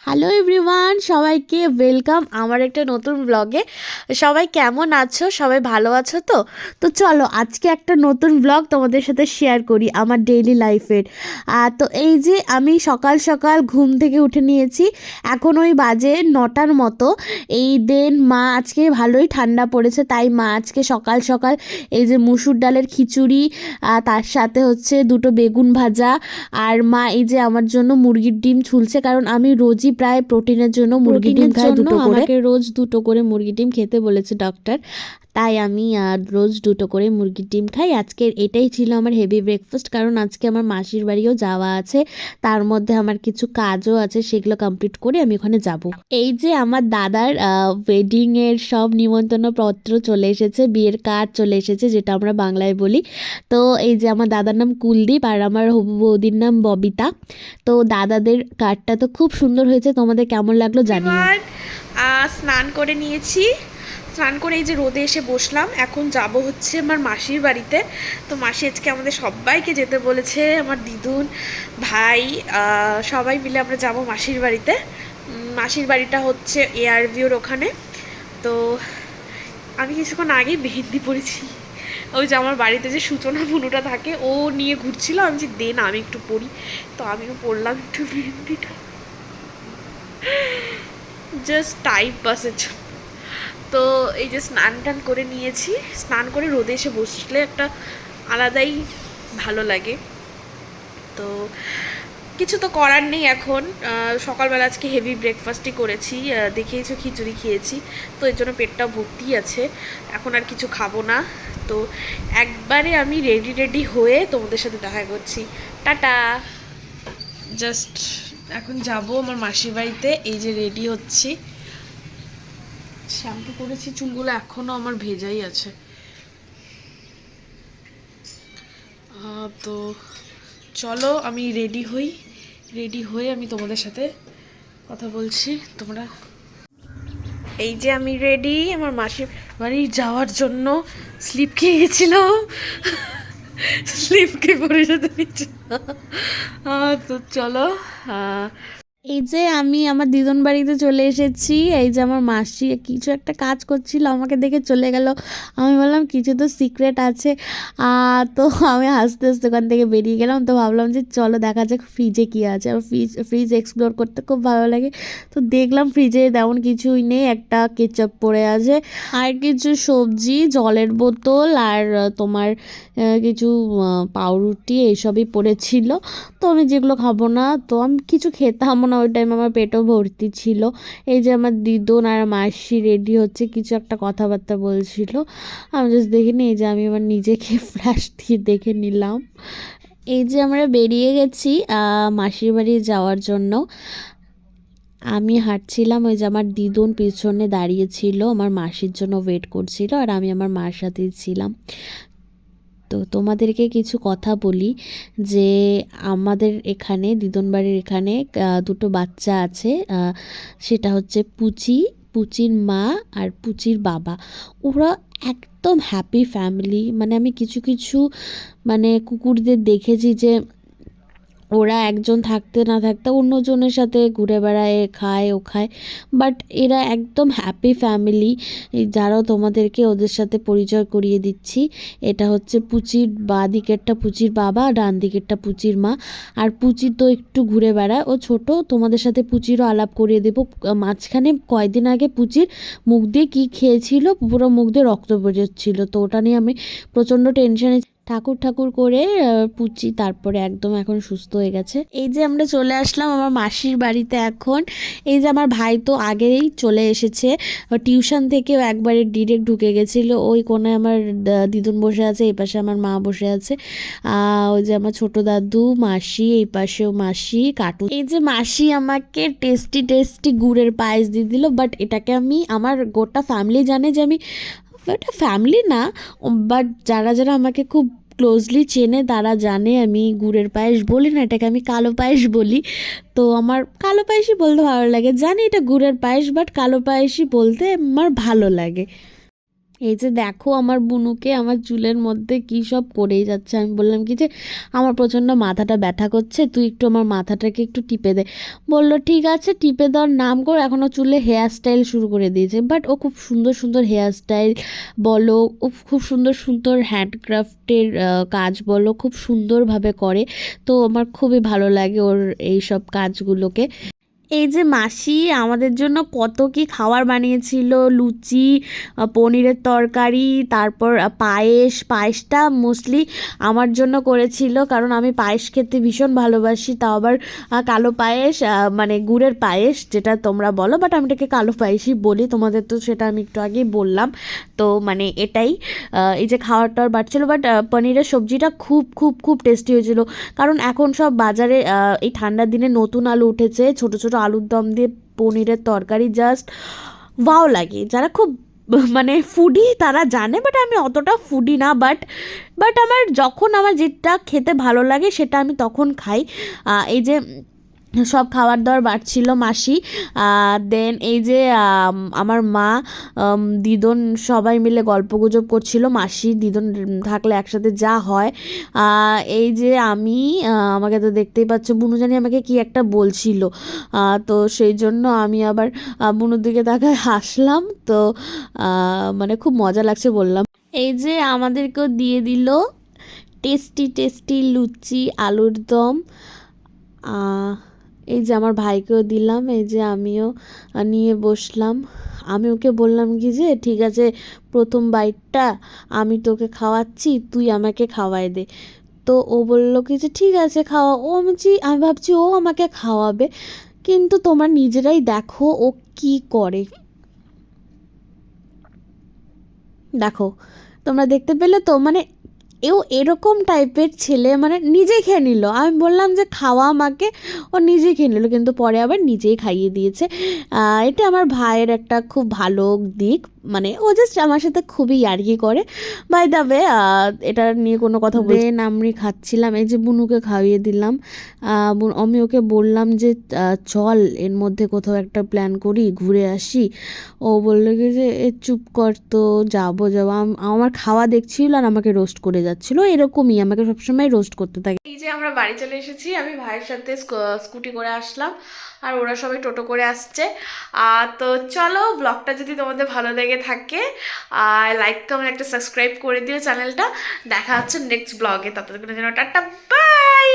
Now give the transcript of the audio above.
Hello everyone, সবাইকে welcome আমার একটা নতুন ব্লগে। সবাই কেমন আছো? সবাই ভালো আছো তো? তো চলো আজকে একটা নতুন ব্লগ তোমাদের সাথে শেয়ার করি আমার ডেইলি লাইফের। তো এই যে আমি সকাল সকাল ঘুম থেকে উঠে নিয়েছি, এখন ওই বাজে 9টার মতো। এই দেন মা আজকে ভালোই ঠান্ডা পড়েছে, তাই মা আজকে সকাল সকাল এই যে মুসুর ডালের খিচুড়ি, তার সাথে হচ্ছে দুটো বেগুন ভাজা, আর মা এই যে আমার জন্য মুরগির ডিম ছুলছে, কারণ আমি রোজই প্রায় প্রোটিনের জন্য মুরগি ডিম খাই দুটো করে। আমাকে রোজ দুটো করে মুরগি ডিম খেতে বলেছে ডক্টর, তাই আমি রোজ দুটো করে মুরগির ডিম খাই। আজকে এটাই ছিল আমার হেভি ব্রেকফাস্ট, কারণ আজকে আমার মাসির বাড়িও যাওয়া আছে, তার মধ্যে আমার কিছু কাজও আছে, সেগুলো কমপ্লিট করে আমি ওখানে যাব। এই যে আমার দাদার ওয়েডিংয়ের সব নিমন্ত্রণ পত্র চলে এসেছে, বিয়ের কার্ড চলে এসেছে, যেটা আমরা বাংলায় বলি। তো এই যে আমার দাদার নাম কুলদীপ আর আমার হবু বৌদির নাম ববিতা। তো দাদাদের কার্ডটা তো খুব সুন্দর হয়েছে, তোমাদের কেমন লাগলো জানিও। স্নান করে নিয়েছি, স্নান করে এই যে রোদে এসে বসলাম। এখন যাব হচ্ছে আমার মাসির বাড়িতে। তো মাসি আজকে আমাদের সবাইকে যেতে বলেছে, আমার দিদুন, ভাই, সবাই মিলে আমরা যাব মাসির বাড়িতে। মাসির বাড়িটা হচ্ছে এয়ারভিউর ওখানে। তো আমি কিছুক্ষণ আগেই মেহেন্দি পড়েছি। ওই যে আমার বাড়িতে যে সূচনা বুনুটা থাকে, ও নিয়ে ঘুরছিল, আমি যে দে না আমি একটু পড়ি। তো আমিও পড়লাম একটু মেহেন্দিটা, জাস্ট টাইম পাসের জন্য। তো এই যে স্নান টান করে নিয়েছি, স্নান করে রোদে এসে বসলে একটা আলাদাই ভালো লাগে। তো কিছু তো করার নেই এখন। সকালবেলা আজকে হেভি ব্রেকফাস্টই করেছি, দেখিয়েছো খিচুড়ি খেয়েছি, তো এর জন্য পেটটা ভর্তি আছে। এখন আর কিছু খাবো না। তো একবারে আমি রেডি হয়ে তোমাদের সাথে দেখা করছি। টাটা। জাস্ট এখন যাব আমার মাসির বাড়িতে। এই যে রেডি হচ্ছি, শ্যাম্পু করেছি, চুলগুলো এখনো আমার ভেজাই আছে। তো চলো আমি রেডি হই, রেডি হয়ে আমি তোমাদের সাথে কথা বলছি। তোমরা এই যে আমি রেডি আমার মাসির বাড়ি যাওয়ার জন্য। স্লিপ খেয়ে গেছিলাম, স্লিপ খেয়ে পরে যেতে নিচ্ছি। তো চলো। এই যে আমি আমার দিদুন বাড়িতে চলে এসেছি। এই যে আমার মাসি কিছু একটা কাজ করছিল, আমাকে দেখে চলে গেল। আমি বললাম কিছু তো সিক্রেট আছে। তো আমি হাসতে হাসতে ওখান থেকে বেরিয়ে গেলাম। তো ভাবলাম যে চলো দেখা যাক ফ্রিজে কী আছে। আর ফ্রিজ এক্সপ্লোর করতে খুব ভালো লাগে। তো দেখলাম ফ্রিজে তেমন কিছুই নেই, একটা কেচাপ পড়ে আছে, আর কিছু সবজি, জলের বোতল, আর তোমার কিছু পাউরুটি এইসবই পড়েছিল। তো আমি যেগুলো খাবো না, তো আমি কিছু খেতামও না ওই টাইম, আমার পেটও ভর্তি ছিল। এই যে আমার দিদুন আর মাসি রেডি হচ্ছে, কিছু একটা কথাবার্তা বলছিল, আমি জাস্ট দেখিনি। এই যে আমি আমার নিজেকে ফ্ল্যাশ দিয়ে দেখে নিলাম। এই যে আমরা বেরিয়ে গেছি মাসির বাড়ি যাওয়ার জন্য। আমি হাঁটছিলাম, ওই যে আমার দিদুন পিছনে দাঁড়িয়েছিল, আমার মাসির জন্য ওয়েট করছিল, আর আমি আমার মার সাথেই ছিলাম। তো তোমাদেরকে কিছু কথা বলি যে আমাদের এখানে দিদুন বাড়ির এখানে দুটো বাচ্চা আছে। সেটা হচ্ছে পুচির মা আর পুচির বাবা। ওরা একদম হ্যাপি ফ্যামিলি। মানে আমি কিছু কিছু মানে কুকুরদের দেখেছি যে ওরা একজন থাকতে না থাকতে অন্যজনের সাথে ঘুরে বেড়ায়, খায় ও খায়, বাট এরা একদম হ্যাপি ফ্যামিলি। যারাও তোমাদেরকে ওদের সাথে পরিচয় করিয়ে দিচ্ছি। এটা হচ্ছে পুচির বাঁ দিকেরটা পুচির বাবা, ডান দিকেরটা পুচির মা। আর পুচি তো একটু ঘুরে বেড়ায়, ও ছোট, তোমাদের সাথে পুচিরও আলাপ করিয়ে দেবো। মাঝখানে কয়েকদিন আগে পুচির মুখ দিয়ে কী খেয়েছিল, পুরো মুখ দিয়ে রক্ত বেরোচ্ছিল, তো ওটা নিয়ে আমি প্রচণ্ড টেনশানে। ঠাকুর করে পুচি তারপরে একদম এখন সুস্থ হয়ে গেছে। এই যে আমরা চলে আসলাম আমার মাসির বাড়িতে এখন। এই যে আমার ভাই তো আগেই চলে এসেছে টিউশন থেকে, একবারে ডিরেক্ট ঢুকে গেছিলো। ওই কোণে আমার দিদুন বসে আছে, এই পাশে আমার মা বসে আছে, ওই যে আমার ছোট দাদু, মাসি, এই পাশেও মাসি, কাটু। এই যে মাসি আমাকে টেস্টি টেস্টি গুড়ের পায়েস দিয়ে দিল, বাট এটাকে আমি, আমার গোটা ফ্যামিলি জানে যে আমি, এটা ফ্যামিলি না, বাট যারা যারা আমাকে খুব ক্লোজলি চেনে তারা জানে আমি গুড়ের পায়েস বলি না, এটাকে আমি কালো পায়েস বলি। তো আমার কালো পায়েসই বলতে ভালো লাগে, জানি এটা গুড়ের পায়েস, বাট কালো পায়েসই বলতে আমার ভালো লাগে। এই যে দেখো আমার বুনুকে আমার চুলের মধ্যে কী সব করেই যাচ্ছে। আমি বললাম কি যে আমার প্রচণ্ড মাথাটা ব্যথা করছে, তুই একটু আমার মাথাটাকে একটু টিপে দে। বললো ঠিক আছে টিপে দেওয়ার নাম করে এখনও চুলে হেয়ার স্টাইল শুরু করে দিয়েছে। বাট ও খুব সুন্দর সুন্দর হেয়ার স্টাইল বলো, ও খুব সুন্দর সুন্দর হ্যান্ডক্রাফটের কাজ বলো খুব সুন্দরভাবে করে। তো আমার খুবই ভালো লাগে ওর এই সব কাজগুলোকে। এই যে মাসি আমাদের জন্য কত কি খাবার বানিয়েছিল, লুচি, পনিরের তরকারি, তারপর পায়েসটা মোস্টলি আমার জন্য করেছিল, কারণ আমি পায়েস খেতে ভীষণ ভালোবাসি। তাও আবার কালো পায়েস, মানে গুড়ের পায়েস যেটা তোমরা বলো, বাট আমি এটাকে কালো পায়েসই বলি, তোমাদের তো সেটা আমি একটু আগেই বললাম। তো মানে এটাই এই যে খাওয়ার টাওয়ার বাড়ছিল, বাট পনিরের সবজিটা খুব খুব খুব টেস্টি হয়েছিল। কারণ এখন সব বাজারে এই ঠান্ডার দিনে নতুন আলু উঠেছে, ছোট ছোট আলুর দম দিয়ে পনিরের তরকারি জাস্ট ওয়াও লাগে। যারা খুব মানে ফুডি তারা জানে, বাট আমি অতটা ফুডি না। বাট আমার যখন আমার যেটা খেতে ভালো লাগে সেটা আমি তখন খাই। এই যে সব খাবার দাবার বাড়ছিল মাসি, দেন এই যে আমার মা, দিদন সবাই মিলে গল্পগুজব করছিল। মাসি দিদন থাকলে একসাথে যা হয়। এই যে আমি, আমাকে তো দেখতেই পাচ্ছ, বুনু জানি আমাকে কি একটা বলছিল, তো সেই জন্য আমি আবার বুনুর দিকে তাকায় হাসলাম। তো মানে খুব মজা লাগছে বললাম। এই যে আমাদেরকেও দিয়ে দিল টেস্টি টেস্টি লুচি, আলুর দম। এই যে আমার ভাইকেও দিলাম, এই যে আমিও নিয়ে বসলাম। আমি ওকে বললাম কি যে ঠিক আছে প্রথম বাইটটা আমি তোকে খাওয়াচ্ছি, তুই আমাকে খাওয়াই দে। তো ও বললো কি যে ঠিক আছে খাওয়া। আমি ভাবছি ও আমাকে খাওয়াবে, কিন্তু তোমরা নিজেরাই দেখো ও কি করে। দেখো তোমরা দেখতে পেলে তো, মানে এরকম টাইপের ছেলে, মানে নিজে খেয়ে নিল। আমি বললাম যে খাওয়া আমাকে, ও নিজেই খেয়ে নিল, কিন্তু পরে আবার নিজেই খাইয়ে দিয়েছে। এটা আমার ভাইয়ের একটা খুব ভালো দিক, মানে ও জাস্ট আমার সাথে খুবই ইয়ার্কি করে। বাই দ্য ওয়ে এটা নিয়ে কোনো কথা বলতে আমি খাচ্ছিলাম, এই যে বুনুকে খাইয়ে দিলাম। আমি ওকে বললাম যে চল এর মধ্যে কোথাও একটা প্ল্যান করি, ঘুরে আসি। ও বললো কি যে চুপ কর তো, যাবো আমার খাওয়া দেখছিল আর আমাকে রোস্ট করে যাচ্ছিলো। এরকমই আমাকে সবসময় রোস্ট করতে থাকে। এই যে আমরা বাড়ি চলে এসেছি, আমি ভাইয়ের সাথে স্কুটি করে আসলাম, আর ওরা সবাই টোটো করে আসছে। তো চলো, ব্লগটা যদি তোমাদের ভালো লেগে থাকে লাইক কমেন্ট একটা সাবস্ক্রাইব করে দিও চ্যানেলটা। দেখা হচ্ছে নেক্সট ব্লগে, ততক্ষণের জন্য টাটা বাই।